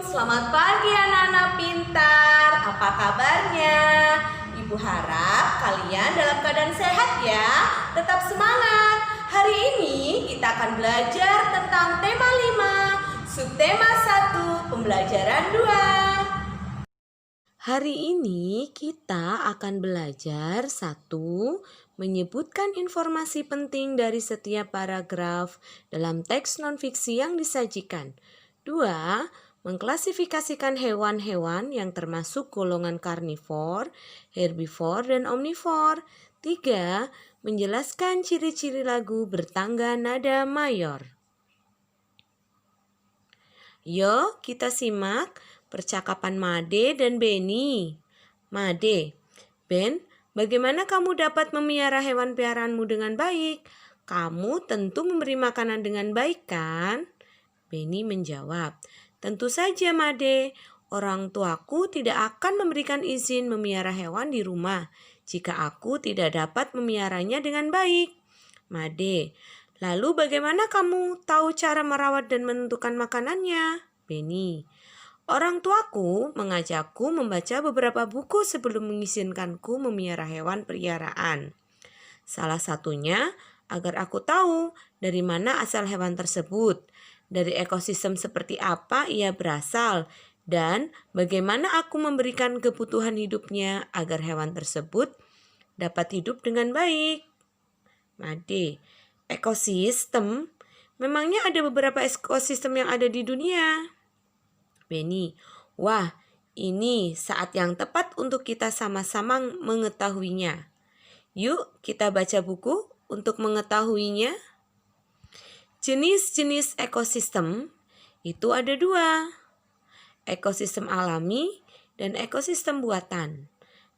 Selamat pagi anak-anak pintar. Apa kabarnya? Ibu harap kalian dalam keadaan sehat ya. Tetap semangat. Hari ini kita akan belajar tentang tema 5, subtema 1, pembelajaran 2. Hari ini kita akan belajar 1. Menyebutkan informasi penting dari setiap paragraf dalam teks non-fiksi yang disajikan. 2. Mengklasifikasikan hewan-hewan yang termasuk golongan karnivor, herbivor, dan omnivor. 3. Menjelaskan ciri-ciri lagu bertangga nada mayor. Yuk kita simak percakapan Made dan Benny. Made, Ben, bagaimana kamu dapat memelihara hewan peliharaanmu dengan baik? Kamu tentu memberi makanan dengan baik kan? Benny menjawab, tentu saja Made, orang tuaku tidak akan memberikan izin memelihara hewan di rumah jika aku tidak dapat memeliharanya dengan baik. Made, lalu bagaimana kamu tahu cara merawat dan menentukan makanannya? Benny, orang tuaku mengajakku membaca beberapa buku sebelum mengizinkanku memelihara hewan peliharaan. Salah satunya agar aku tahu dari mana asal hewan tersebut, dari ekosistem seperti apa ia berasal, dan bagaimana aku memberikan kebutuhan hidupnya agar hewan tersebut dapat hidup dengan baik. Made, ekosistem? Memangnya ada beberapa ekosistem yang ada di dunia? Benny, wah, ini saat yang tepat untuk kita sama-sama mengetahuinya. Yuk kita baca buku untuk mengetahuinya. Jenis-jenis ekosistem itu ada 2. Ekosistem alami dan ekosistem buatan.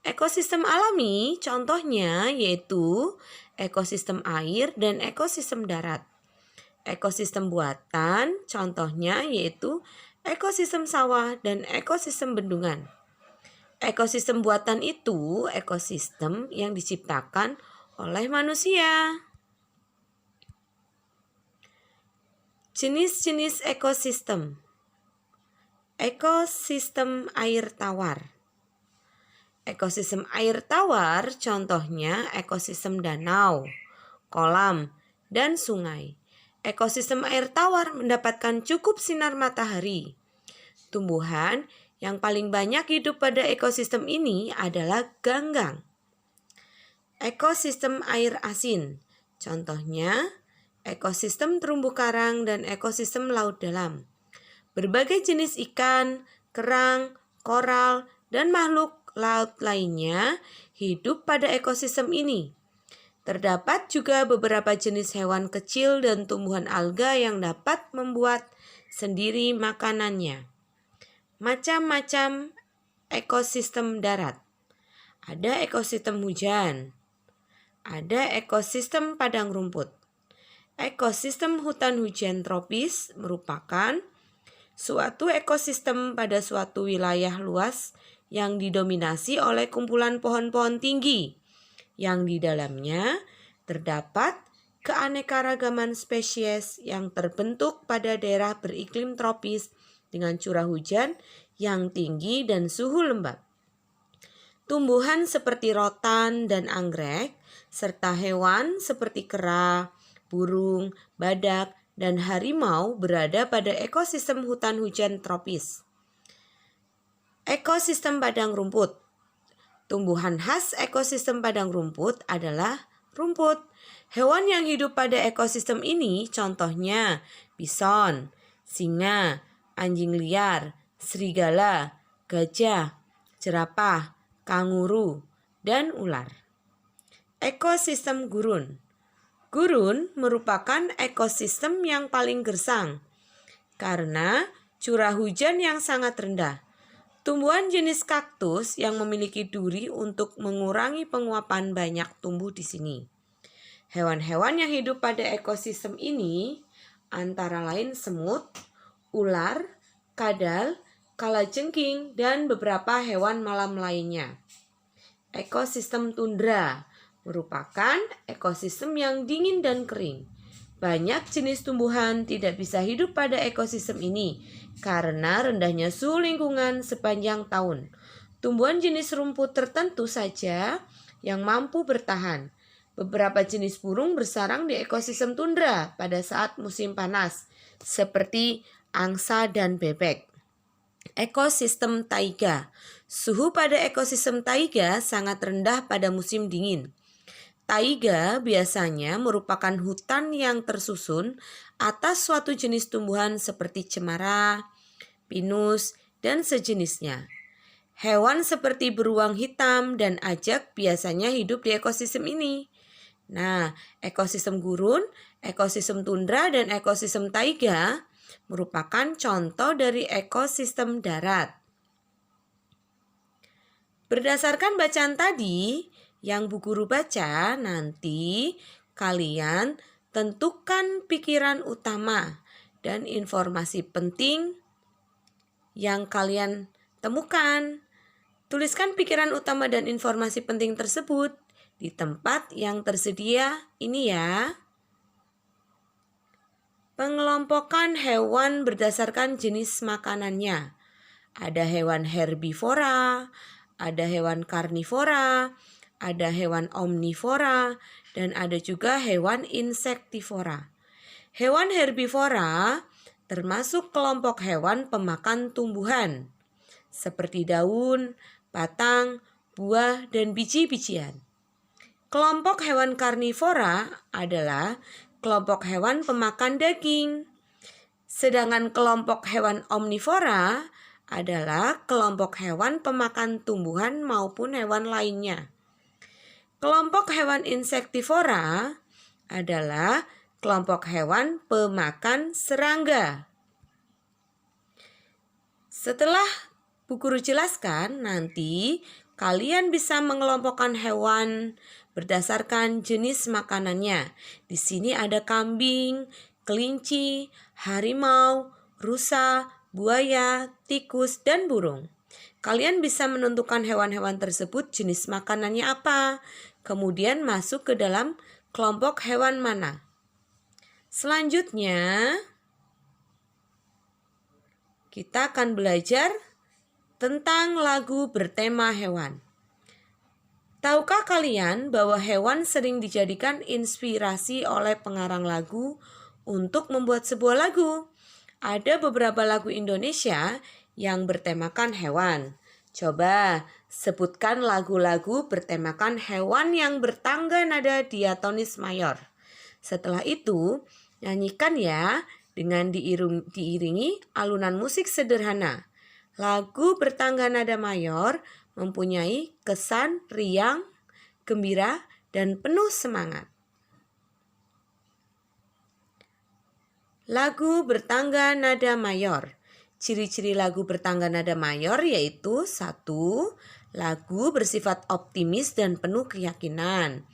Ekosistem alami contohnya yaitu ekosistem air dan ekosistem darat. Ekosistem buatan contohnya yaitu ekosistem sawah dan ekosistem bendungan. Ekosistem buatan itu ekosistem yang diciptakan oleh manusia. Jenis-jenis ekosistem. Ekosistem air tawar. Ekosistem air tawar contohnya ekosistem danau, kolam, dan sungai. Ekosistem air tawar mendapatkan cukup sinar matahari. Tumbuhan yang paling banyak hidup pada ekosistem ini adalah ganggang. Ekosistem air asin, contohnya ekosistem terumbu karang dan ekosistem laut dalam. Berbagai jenis ikan, kerang, koral, dan makhluk laut lainnya hidup pada ekosistem ini. Terdapat juga beberapa jenis hewan kecil dan tumbuhan alga yang dapat membuat sendiri makanannya. Macam-macam ekosistem darat. Ada ekosistem hujan. Ada ekosistem padang rumput. Ekosistem hutan hujan tropis merupakan suatu ekosistem pada suatu wilayah luas yang didominasi oleh kumpulan pohon-pohon tinggi, yang di dalamnya terdapat keanekaragaman spesies yang terbentuk pada daerah beriklim tropis dengan curah hujan yang tinggi dan suhu lembab. Tumbuhan seperti rotan dan anggrek, serta hewan seperti kera, burung, badak, dan harimau berada pada ekosistem hutan hujan tropis. Ekosistem padang rumput. Tumbuhan khas ekosistem padang rumput adalah rumput. Hewan yang hidup pada ekosistem ini contohnya bison, singa, anjing liar, serigala, gajah, jerapah, kanguru, dan ular. Ekosistem gurun. Gurun merupakan ekosistem yang paling gersang karena curah hujan yang sangat rendah. Tumbuhan jenis kaktus yang memiliki duri untuk mengurangi penguapan banyak tumbuh di sini. Hewan-hewan yang hidup pada ekosistem ini antara lain semut, ular, kadal, kalajengking, dan beberapa hewan malam lainnya. Ekosistem tundra merupakan ekosistem yang dingin dan kering. Banyak jenis tumbuhan tidak bisa hidup pada ekosistem ini karena rendahnya suhu lingkungan sepanjang tahun. Tumbuhan jenis rumput tertentu saja yang mampu bertahan. Beberapa jenis burung bersarang di ekosistem tundra pada saat musim panas, seperti angsa dan bebek. Ekosistem taiga. Suhu pada ekosistem taiga sangat rendah pada musim dingin. Taiga biasanya merupakan hutan yang tersusun atas suatu jenis tumbuhan seperti cemara, pinus, dan sejenisnya. Hewan seperti beruang hitam dan ajak biasanya hidup di ekosistem ini. Nah, ekosistem gurun, ekosistem tundra, dan ekosistem taiga merupakan contoh dari ekosistem darat. Berdasarkan bacaan tadi, yang Bu Guru baca, nanti kalian tentukan pikiran utama dan informasi penting yang kalian temukan. Tuliskan pikiran utama dan informasi penting tersebut di tempat yang tersedia ini ya. Pengelompokan hewan berdasarkan jenis makanannya. Ada hewan herbivora, ada hewan karnivora, ada hewan omnivora, dan ada juga hewan insektivora. Hewan herbivora termasuk kelompok hewan pemakan tumbuhan, seperti daun, batang, buah, dan biji-bijian. Kelompok hewan karnivora adalah kelompok hewan pemakan daging. Sedangkan kelompok hewan omnivora adalah kelompok hewan pemakan tumbuhan maupun hewan lainnya. Kelompok hewan insektivora adalah kelompok hewan pemakan serangga. Setelah Bu Guru jelaskan, nanti kalian bisa mengelompokkan hewan berdasarkan jenis makanannya. Di sini ada kambing, kelinci, harimau, rusa, buaya, tikus, dan burung. Kalian bisa menentukan hewan-hewan tersebut jenis makanannya apa, kemudian masuk ke dalam kelompok hewan mana. Selanjutnya, kita akan belajar tentang lagu bertema hewan. Tahukah kalian bahwa hewan sering dijadikan inspirasi oleh pengarang lagu untuk membuat sebuah lagu? Ada beberapa lagu Indonesia yang bertemakan hewan. Coba sebutkan lagu-lagu bertemakan hewan yang bertangga nada diatonis mayor. Setelah itu, nyanyikan ya dengan diiringi alunan musik sederhana. Lagu bertangga nada mayor mempunyai kesan riang, gembira, dan penuh semangat. Lagu bertangga nada mayor. Ciri-ciri lagu bertangga nada mayor yaitu 1. Lagu bersifat optimis dan penuh keyakinan.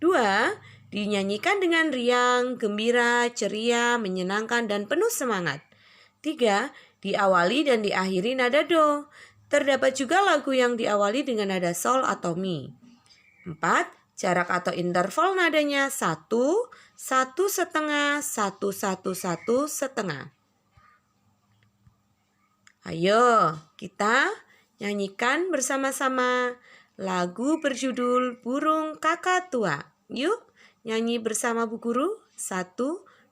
2. Dinyanyikan dengan riang, gembira, ceria, menyenangkan, dan penuh semangat. 3. Diawali dan diakhiri nada do. Terdapat juga lagu yang diawali dengan nada sol atau mi. 4. Jarak atau interval nadanya 1, 1,5, 1, 1, 1,5. Ayo kita nyanyikan bersama-sama lagu berjudul Burung Kakak Tua. Yuk nyanyi bersama Bu Guru. 1,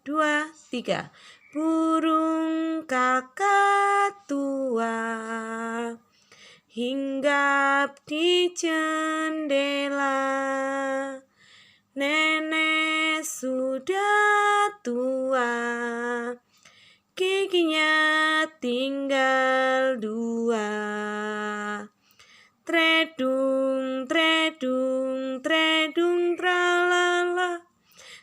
2, 3. Burung kakak tua hinggap di jendela, nenek sudah tua, giginya tinggal 2. Tredung, tredung, tredung, tralala.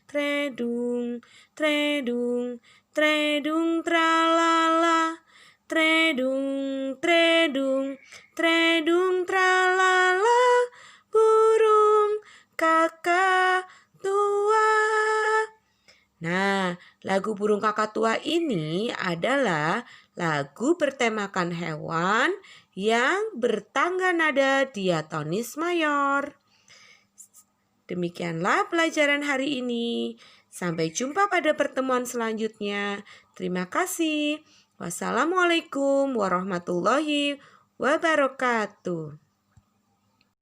Tredung, tredung, tredung, tralala. Tredung, tredung, tredung, tralala. Burung kakak tua. Nah, lagu Burung Kakak Tua ini adalah lagu bertemakan hewan yang bertangga nada diatonis mayor. Demikianlah pelajaran hari ini. Sampai jumpa pada pertemuan selanjutnya. Terima kasih. Wassalamualaikum warahmatullahi wabarakatuh.